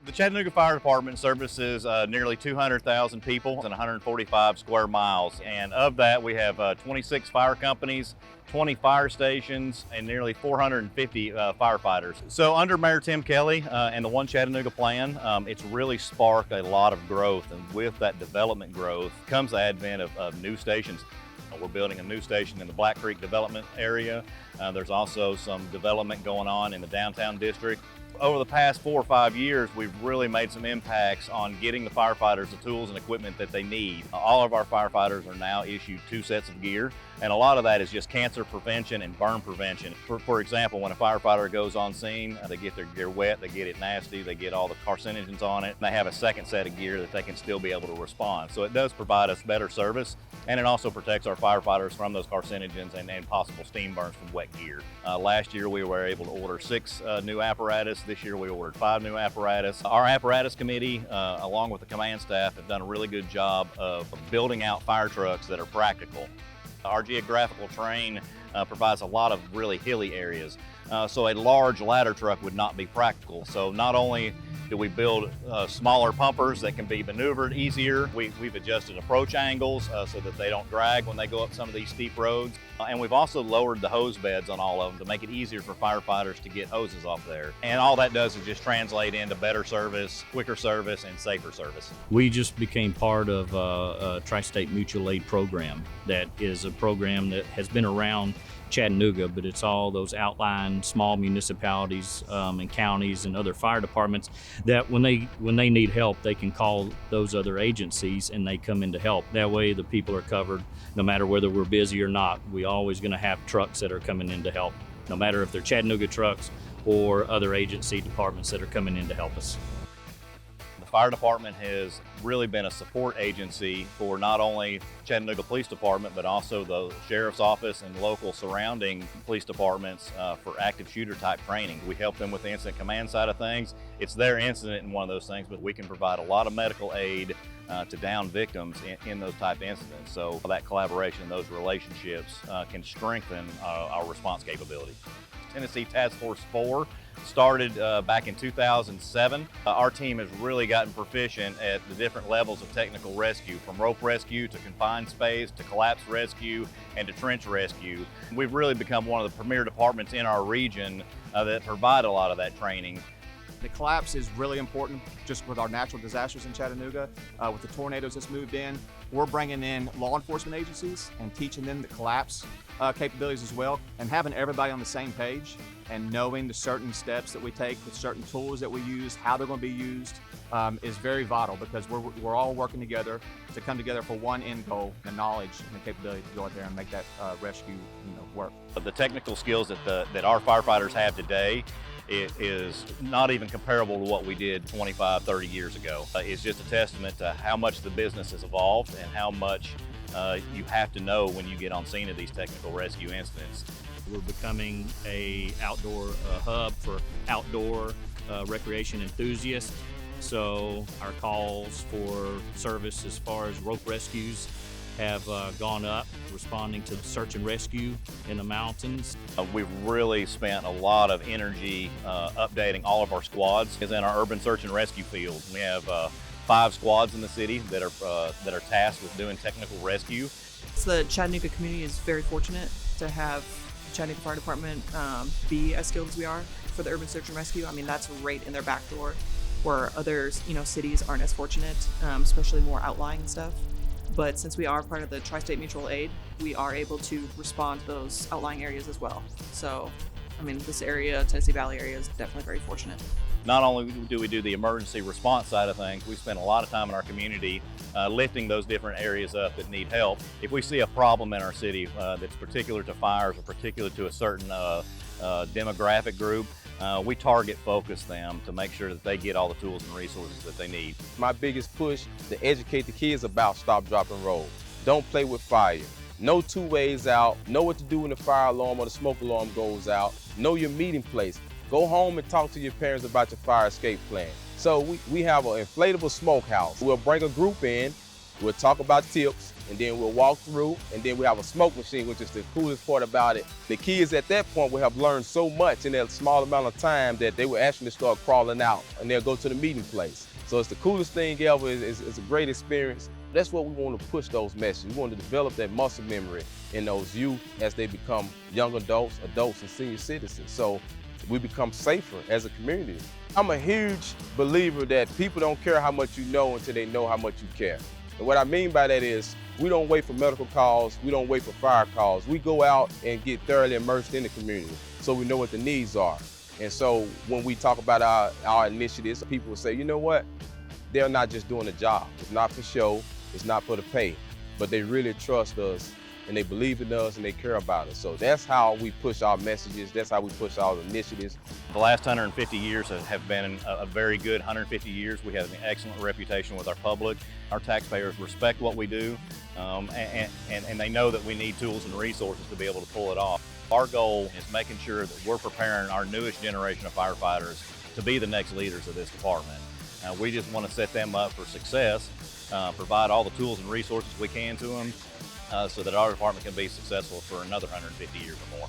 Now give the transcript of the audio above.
The Chattanooga Fire Department services nearly 200,000 people and 145 square miles. And of that, we have 26 fire companies, 20 fire stations, and nearly 450 firefighters. So under Mayor Tim Kelly and the One Chattanooga plan, it's really sparked a lot of growth. And with that development growth comes the advent of new stations. We're building a new station in the Black Creek development area. There's also some development going on in the downtown district. Over the past 4 or 5 years, we've really made some impacts on getting the firefighters the tools and equipment that they need. All of our firefighters are now issued 2 sets of gear, and a lot of that is just cancer prevention and burn prevention. For example, when a firefighter goes on scene, they get their gear wet, they get it nasty, they get all the carcinogens on it, and they have a second set of gear that they can still be able to respond. So it does provide us better service, and it also protects our firefighters from those carcinogens and possible steam burns from wet gear. Last year, we were able to order 6 new apparatus. This year, we ordered 5 new apparatus. Our apparatus committee, along with the command staff, have done a really good job of building out fire trucks that are practical. Our geographical terrain provides a lot of really hilly areas, so a large ladder truck would not be practical. So not only do we build smaller pumpers that can be maneuvered easier, we've adjusted approach angles so that they don't drag when they go up some of these steep roads. And we've also lowered the hose beds on all of them to make it easier for firefighters to get hoses off there. And all that does is just translate into better service, quicker service, and safer service. We just became part of a Tri-State Mutual Aid program. That is a program that has been around Chattanooga, but it's all those outlying small municipalities and counties and other fire departments that when they need help, they can call those other agencies and they come in to help. That way the people are covered no matter whether we're busy or not. We always going to have trucks that are coming in to help, no matter if they're Chattanooga trucks or other agency departments that are coming in to help us. The fire department has really been a support agency for not only Chattanooga Police Department, but also the Sheriff's Office and local surrounding police departments for active shooter type training. We help them with the incident command side of things. It's their incident in one of those things, but we can provide a lot of medical aid to down victims in those type incidents. So that collaboration, those relationships can strengthen our response capability. Tennessee Task Force 4 started back in 2007. Our team has really gotten proficient at the different levels of technical rescue, from rope rescue to confined space to collapse rescue and to trench rescue. We've really become one of the premier departments in our region that provide a lot of that training. The collapse is really important just with our natural disasters in Chattanooga. With the tornadoes that's moved in, we're bringing in law enforcement agencies and teaching them the collapse capabilities as well, and having everybody on the same page and knowing the certain steps that we take, the certain tools that we use, how they're going to be used is very vital, because we're all working together to come together for one end goal, the knowledge and the capability to go out there and make that rescue work. The technical skills that our firefighters have today, it is not even comparable to what we did 25, 30 years ago. It's just a testament to how much the business has evolved and how much you have to know when you get on scene of these technical rescue incidents. We're becoming a outdoor hub for outdoor recreation enthusiasts. So our calls for service as far as rope rescues have gone up, responding to search and rescue in the mountains. We've really spent a lot of energy updating all of our squads. In our urban search and rescue field, we have 5 squads in the city that are tasked with doing technical rescue. So the Chattanooga community is very fortunate to have Chattanooga Fire Department be as skilled as we are for the urban search and rescue. I mean, that's right in their back door, where others, cities aren't as fortunate, especially more outlying and stuff. But since we are part of the Tri-State Mutual Aid, we are able to respond to those outlying areas as well. So, I mean, this area, Tennessee Valley area, is definitely very fortunate. Not only do we do the emergency response side of things, we spend a lot of time in our community lifting those different areas up that need help. If we see a problem in our city that's particular to fires or particular to a certain demographic group, we target focus them to make sure that they get all the tools and resources that they need. My biggest push to educate the kids about stop, drop, and roll. Don't play with fire. Know 2 ways out. Know what to do when the fire alarm or the smoke alarm goes out. Know your meeting place. Go home and talk to your parents about your fire escape plan. So we have an inflatable smokehouse. We'll bring a group in, we'll talk about tips, and then we'll walk through, and then we have a smoke machine, which is the coolest part about it. The kids at that point will have learned so much in that small amount of time that they will actually start crawling out, and they'll go to the meeting place. So it's the coolest thing ever. It's a great experience. That's what we want to push those messages. We want to develop that muscle memory in those youth as they become young adults, and senior citizens. So we become safer as a community. I'm a huge believer that people don't care how much you know until they know how much you care. And what I mean by that is we don't wait for medical calls, we don't wait for fire calls. We go out and get thoroughly immersed in the community so we know what the needs are. And so when we talk about our initiatives, people will say, you know what? They're not just doing a job. It's not for show, it's not for the pay, but they really trust us and they believe in us and they care about us. So that's how we push our messages, that's how we push our initiatives. The last 150 years have been a very good 150 years. We have an excellent reputation with our public. Our taxpayers respect what we do, and they know that we need tools and resources to be able to pull it off. Our goal is making sure that we're preparing our newest generation of firefighters to be the next leaders of this department. We just want to set them up for success, provide all the tools and resources we can to them so that our department can be successful for another 150 years or more.